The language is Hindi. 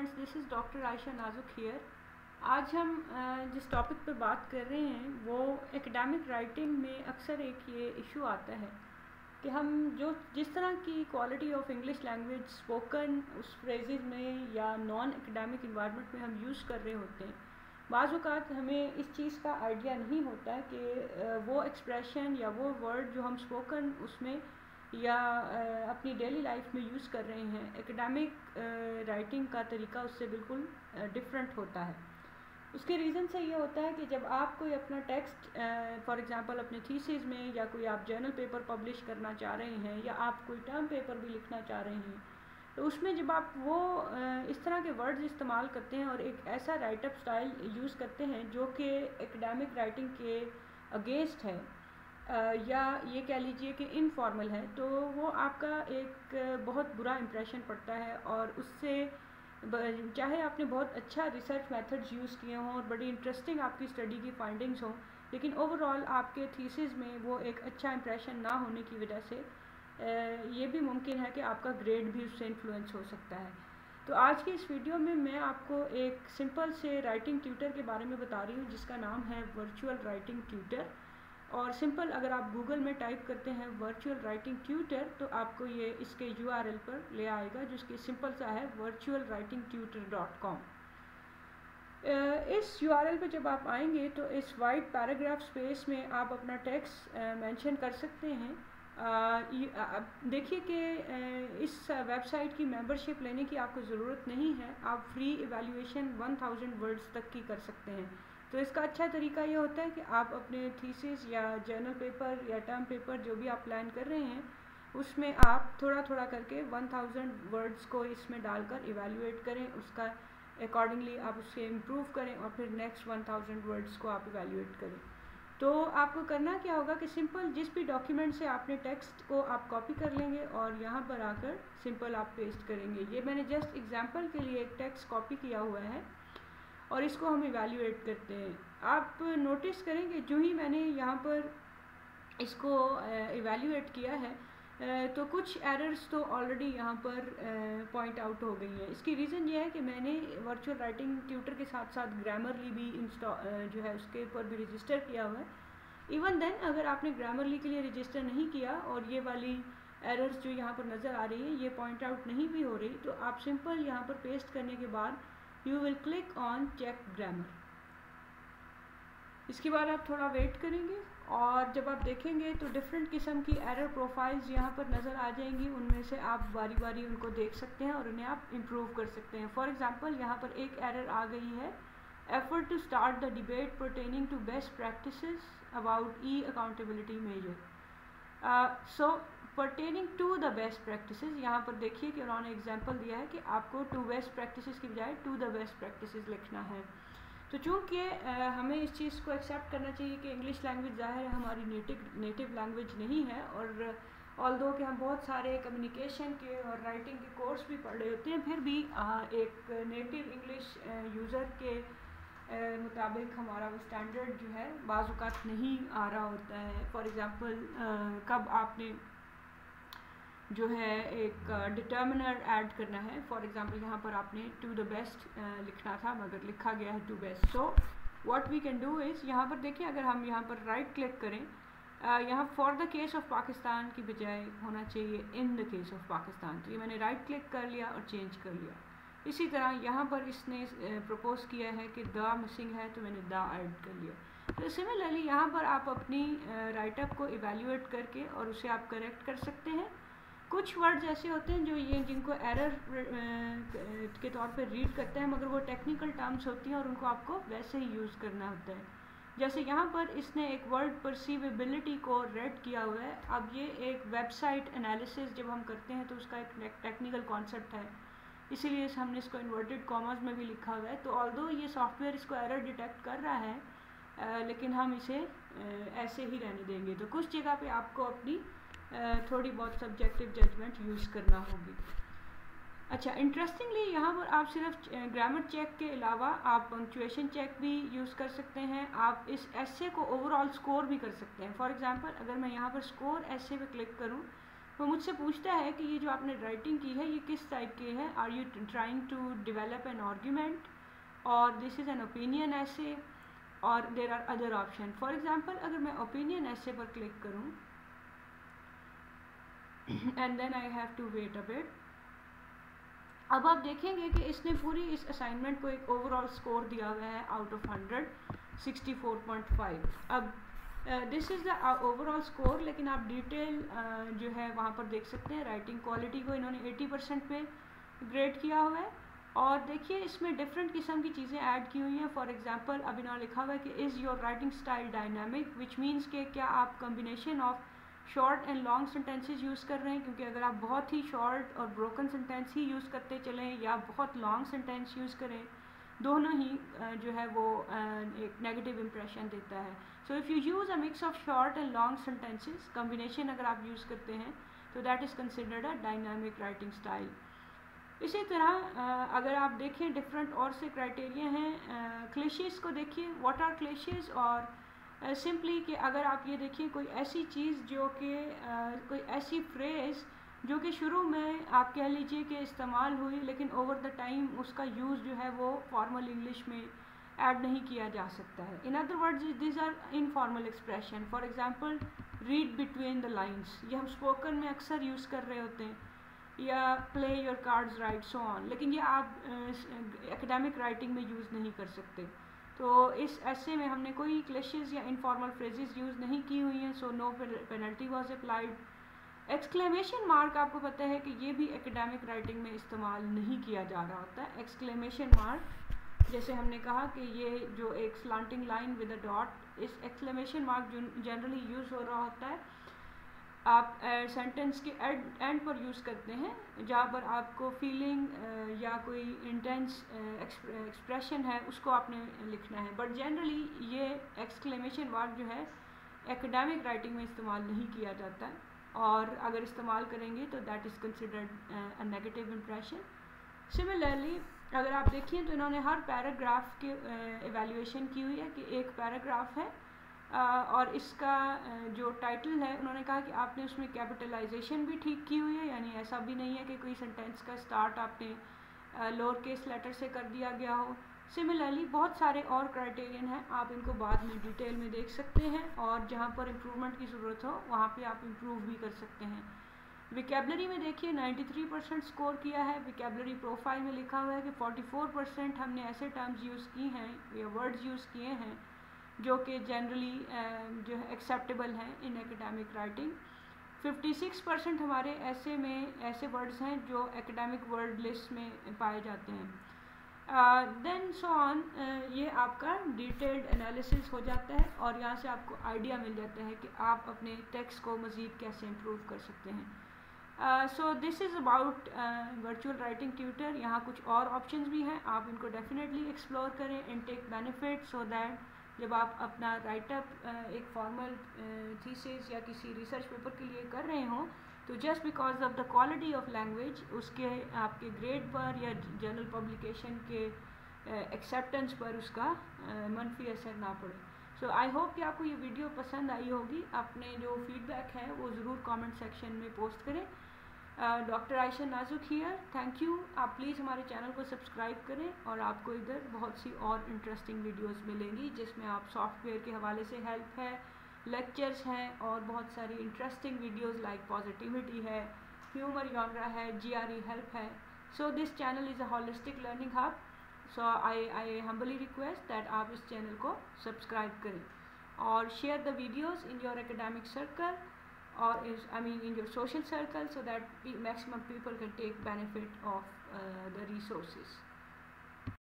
Friends, this is doctor Ayesha नाजुक हियर। आज हम जिस टॉपिक पे बात कर रहे हैं वो एकेडमिक राइटिंग में अक्सर एक ये इशू आता है कि हम जिस तरह की quality of English language spoken उस फ्रेजेस में या नॉन एकेडमिक इन्वायरमेंट में हम यूज़ कर रहे होते हैं, बाज़ औक़ात हमें इस चीज़ का आइडिया नहीं होता कि वो एक्सप्रेशन या वो वर्ड जो हम स्पोकन उसमें या अपनी डेली लाइफ में यूज़ कर रहे हैं, एकेडमिक राइटिंग का तरीका उससे बिल्कुल डिफरेंट होता है। उसके रीज़न से ये होता है कि जब आप कोई अपना टेक्स्ट फॉर एग्ज़ाम्पल अपने थीसिस में या कोई आप जर्नल पेपर पब्लिश करना चाह रहे हैं या आप कोई टर्म पेपर भी लिखना चाह रहे हैं, तो उसमें जब आप वो इस तरह के वर्ड्स इस्तेमाल करते हैं और एक ऐसा राइटअप स्टाइल यूज़ करते हैं जो कि एकेडमिक राइटिंग के अगेंस्ट है या ये कह लीजिए कि इनफॉर्मल है, तो वो आपका एक बहुत बुरा इम्प्रेशन पड़ता है। और उससे चाहे आपने बहुत अच्छा रिसर्च मेथड्स यूज़ किए हों और बड़ी इंटरेस्टिंग आपकी स्टडी की फाइंडिंग्स हों, लेकिन ओवरऑल आपके थीसिस में वो एक अच्छा इम्प्रेशन ना होने की वजह से ये भी मुमकिन है कि आपका ग्रेड भी उससे इन्फ्लुएंस हो सकता है। तो आज की इस वीडियो में मैं आपको एक सिंपल से राइटिंग ट्यूटर के बारे में बता रही हूँ जिसका नाम है वर्चुअल राइटिंग ट्यूटर। और सिंपल अगर आप गूगल में टाइप करते हैं वर्चुअल राइटिंग ट्यूटर तो आपको ये इसके URL पर ले आएगा, जिसकी सिंपल सा है virtualwritingtutor.com। इस URL पे जब आप आएंगे तो इस वाइट पैराग्राफ स्पेस में आप अपना टेक्स्ट मेंशन कर सकते हैं। देखिए कि इस वेबसाइट की मेंबरशिप लेने की आपको ज़रूरत नहीं है, आप फ्री इवैल्यूएशन 1000 वर्ड्स तक की कर सकते हैं। तो इसका अच्छा तरीका ये होता है कि आप अपने थीसिस या जर्नल पेपर या टर्म पेपर जो भी आप प्लान कर रहे हैं उसमें आप थोड़ा थोड़ा करके 1000 वर्ड्स को इसमें डालकर इवैल्यूएट करें, उसका अकॉर्डिंगली आप उससे इम्प्रूव करें और फिर नेक्स्ट 1000 वर्ड्स को आप इवैल्यूएट करें। तो आपको करना क्या होगा कि सिंपल जिस भी डॉक्यूमेंट से आपने टेक्स्ट को आप कॉपी कर लेंगे और यहाँ पर आकर सिंपल आप पेस्ट करेंगे। ये मैंने जस्ट एग्जांपल के लिए एक टेक्स्ट कॉपी किया हुआ है और इसको हम इवैल्यूएट करते हैं। आप नोटिस करेंगे जो ही मैंने यहाँ पर इसको इवैल्यूएट किया है तो कुछ एरर्स तो ऑलरेडी यहाँ पर पॉइंट आउट हो गई हैं। इसकी रीज़न ये है कि मैंने वर्चुअल राइटिंग ट्यूटर के साथ साथ ग्रामरली भी जो है उसके ऊपर भी रजिस्टर किया हुआ है। इवन देन अगर आपने ग्रामरली के लिए रजिस्टर नहीं किया और ये वाली एरर्स जो यहाँ पर नज़र आ रही है ये पॉइंट आउट नहीं भी हो रही, तो आप सिंपल यहाँ पर पेस्ट करने के बाद you will click on check grammar. इसके बाद आप थोड़ा वेट करेंगे और जब आप देखेंगे तो डिफरेंट किस्म की एरर प्रोफाइल्स यहाँ पर नज़र आ जाएंगी। उनमें से आप बारी बारी उनको देख सकते हैं और उन्हें आप इम्प्रूव कर सकते हैं। फॉर एग्जांपल यहाँ पर एक एरर आ गई है, effort to start the debate pertaining to best practices about e accountability measure. So pertaining to the best practices, यहाँ पर देखिए कि उन्होंने एग्जांपल दिया है कि आपको टू बेस्ट प्रैक्टिसेस की बजाय टू द बेस्ट प्रैक्टिसेस लिखना है। तो चूँकि हमें इस चीज़ को एक्सेप्ट करना चाहिए कि इंग्लिश लैंग्वेज ज़ाहिर है हमारी नेटिव लैंग्वेज नहीं है, और ऑल्दो कि हम बहुत सारे कम्युनिकेशन के और राइटिंग के कोर्स भी पढ़ रहे होते हैं, फिर भी एक नेटिव इंग्लिश यूज़र के मुताबिक हमारा वो स्टैंडर्ड जो है बाज़ औक़ात नहीं आ रहा होता है। फॉर एग्ज़ाम्पल कब आपने जो है एक डिटर्मिनर ऐड करना है, फॉर एग्जांपल यहाँ पर आपने टू द बेस्ट लिखना था मगर लिखा गया है to best. So what we can do is, यहाँ पर देखिए अगर हम यहाँ पर राइट क्लिक करें, यहाँ for the case of Pakistan की बजाय होना चाहिए in the case of Pakistan. तो ये मैंने राइट क्लिक कर लिया और चेंज कर लिया। इसी तरह यहाँ पर इसने प्रपोज किया है कि द मिसिंग है तो मैंने द ऐड कर लिया। तो सिमिलरली यहाँ पर आप अपनी राइटअप को इवैल्यूएट करके और उसे आप करेक्ट कर सकते हैं। कुछ वर्ड्स ऐसे होते हैं जो जिनको एरर के तौर पे रीड करते हैं मगर वो टेक्निकल टर्म्स होती हैं और उनको आपको वैसे ही यूज़ करना होता है। जैसे यहाँ पर इसने एक वर्ड परसीवेबिलिटी को रेड किया हुआ है। अब ये एक वेबसाइट एनालिसिस जब हम करते हैं तो उसका एक टेक्निकल कॉन्सेप्ट है, इसीलिए हमने इसको इन्वर्टेड कॉमर्स में भी लिखा हुआ है। तो ऑल्दो ये सॉफ्टवेयर इसको एरर डिटेक्ट कर रहा है लेकिन हम इसे ऐसे ही रहने देंगे। तो कुछ जगह पे आपको अपनी थोड़ी बहुत सब्जेक्टिव जजमेंट यूज़ करना होगी। अच्छा, इंटरेस्टिंगली यहाँ पर आप सिर्फ ग्रामर चेक के अलावा आप पंक्चुएशन चेक भी यूज़ कर सकते हैं। आप इस एसे को ओवरऑल स्कोर भी कर सकते हैं। फॉर एग्जांपल अगर मैं यहाँ पर स्कोर एसे पे क्लिक करूँ वो मुझसे पूछता है कि ये जो आपने राइटिंग की है ये किस टाइप की है, are you trying to develop an argument और this is an opinion essay, और there are other option. For example अगर मैं ओपिनियन ऐसे पर क्लिक करूँ and then I have to wait a bit, अब आप देखेंगे कि इसने पूरी इस असाइनमेंट को एक ओवरऑल स्कोर दिया हुआ है आउट ऑफ 100 64.5। अब this is the overall score, लेकिन आप डिटेल जो है वहाँ पर देख सकते हैं। राइटिंग क्वालिटी को इन्होंने 80% पे ग्रेड किया हुआ है, और देखिए इसमें डिफरेंट किस्म की चीज़ें ऐड की हुई हैं। फॉर एग्जांपल अब इन्होंने लिखा हुआ है कि is your writing style dynamic, which means कि क्या आप combination of short and long sentences use कर रहे हैं, क्योंकि अगर आप बहुत ही शॉर्ट और ब्रोकन सेंटेंस ही यूज़ करते चलें या बहुत लॉन्ग सेंटेंस यूज़ करें, दोनों ही जो है वो एक नेगेटिव इम्प्रेशन देता है। So if you use a mix of short and long sentences, combination अगर आप यूज़ करते हैं तो that is considered a dynamic writing style. इसी तरह अगर आप देखें डिफरेंट और से क्राइटेरिया हैं। क्लिशेस को देखिए, व्हाट आर क्लिशेस, और सिंपली कि अगर आप ये देखिए कोई ऐसी चीज़ जो कि कोई ऐसी फ्रेज़ जो कि शुरू में आप कह लीजिए कि इस्तेमाल हुई, लेकिन ओवर द टाइम उसका यूज़ जो है वो फॉर्मल इंग्लिश में ऐड नहीं किया जा सकता है। In other words this are informal expression. For example read between the lines, ये हम स्पोकन में अक्सर यूज़ कर रहे होते हैं, या play your cards right so on, लेकिन ये आप एकेडमिक राइटिंग में यूज़ नहीं कर सकते। तो इस ऐसे में हमने कोई क्लिशेस या इनफॉर्मल फ्रेजेस यूज़ नहीं की हुई हैं, so no penalty was applied. Exclamation mark आपको पता है कि ये भी एकेडमिक राइटिंग में इस्तेमाल नहीं किया जा रहा होता है। एक्सक्लेमेशन मार्क, जैसे हमने कहा कि ये जो एक slanting line with a dot, इस एक्सक्लेमेशन मार्क जनरली यूज़ हो रहा होता है आप सेंटेंस के एंड पर यूज़ करते हैं, जहाँ पर आपको फीलिंग या कोई इंटेंस एक्सप्रेशन है उसको आपने लिखना है। बट जनरली ये एक्सक्लेमेशन मार्क जो है एकेडमिक राइटिंग में इस्तेमाल नहीं किया जाता है, और अगर इस्तेमाल करेंगे तो that is considered a negative impression. Similarly अगर आप देखिए तो इन्होंने हर पैराग्राफ के एवेल्यूएशन की हुई है कि एक पैराग्राफ है और इसका जो टाइटल है उन्होंने कहा कि आपने उसमें कैपिटलाइजेशन भी ठीक की हुई है, यानी ऐसा भी नहीं है कि कोई सेंटेंस का स्टार्ट आपने लोअर केस लेटर से कर दिया गया हो। सिमिलरली बहुत सारे और क्राइटेरियन हैं, आप इनको बाद में डिटेल में देख सकते हैं, और जहाँ पर इम्प्रूवमेंट की ज़रूरत हो वहाँ पे आप इम्प्रूव भी कर सकते हैं। विकेबलरी में देखिए 93% स्कोर किया है। विकेबलरी प्रोफाइल में लिखा हुआ है कि 44% हमने ऐसे टर्म्स यूज़ की हैं या वर्ड्स यूज़ किए हैं जो कि जनरली जो है एक्सेप्टेबल हैं इन एकेडमिक राइटिंग। 56% हमारे ऐसे वर्ड्स हैं जो एकेडमिक वर्ड लिस्ट में पाए जाते हैं। देन सो ऑन, ये आपका डिटेल्ड एनालिसिस हो जाता है, और यहाँ से आपको आइडिया मिल जाता है कि आप अपने टेक्स्ट को मज़ीद कैसे इम्प्रूव कर सकते हैं। So this is about virtual writing tutor. यहाँ कुछ और ऑप्शंस भी हैं, आप इनको डेफिनेटली एक्सप्लोर करें and take benefit, so that जब आप अपना राइटअप एक फॉर्मल थीसिस या किसी रिसर्च पेपर के लिए कर रहे हों, तो just because of the quality of language उसके आपके ग्रेड पर या जर्नल पब्लिकेशन के एक्सेप्टेंस पर उसका मनफी असर ना पड़े। सो आई होप कि आपको ये वीडियो पसंद आई होगी। अपने जो फीडबैक है वो ज़रूर कमेंट सेक्शन में पोस्ट करें। डॉक्टर आयशा नाजुक हियर, थैंक यू। आप प्लीज़ हमारे चैनल को सब्सक्राइब करें, और आपको इधर बहुत सी और इंटरेस्टिंग वीडियोस मिलेंगी जिसमें आप सॉफ्टवेयर के हवाले से हेल्प है, लेक्चर्स हैं, और बहुत सारी इंटरेस्टिंग वीडियोस लाइक पॉजिटिविटी है, ह्यूमर जॉनरा है, GRE हेल्प है। So this channel is a holistic learning hub, so I humbly request that आप इस चैनल को सब्सक्राइब करें और share the videos in your academic circle or in your social circle, so that maximum people can take benefit of the resources.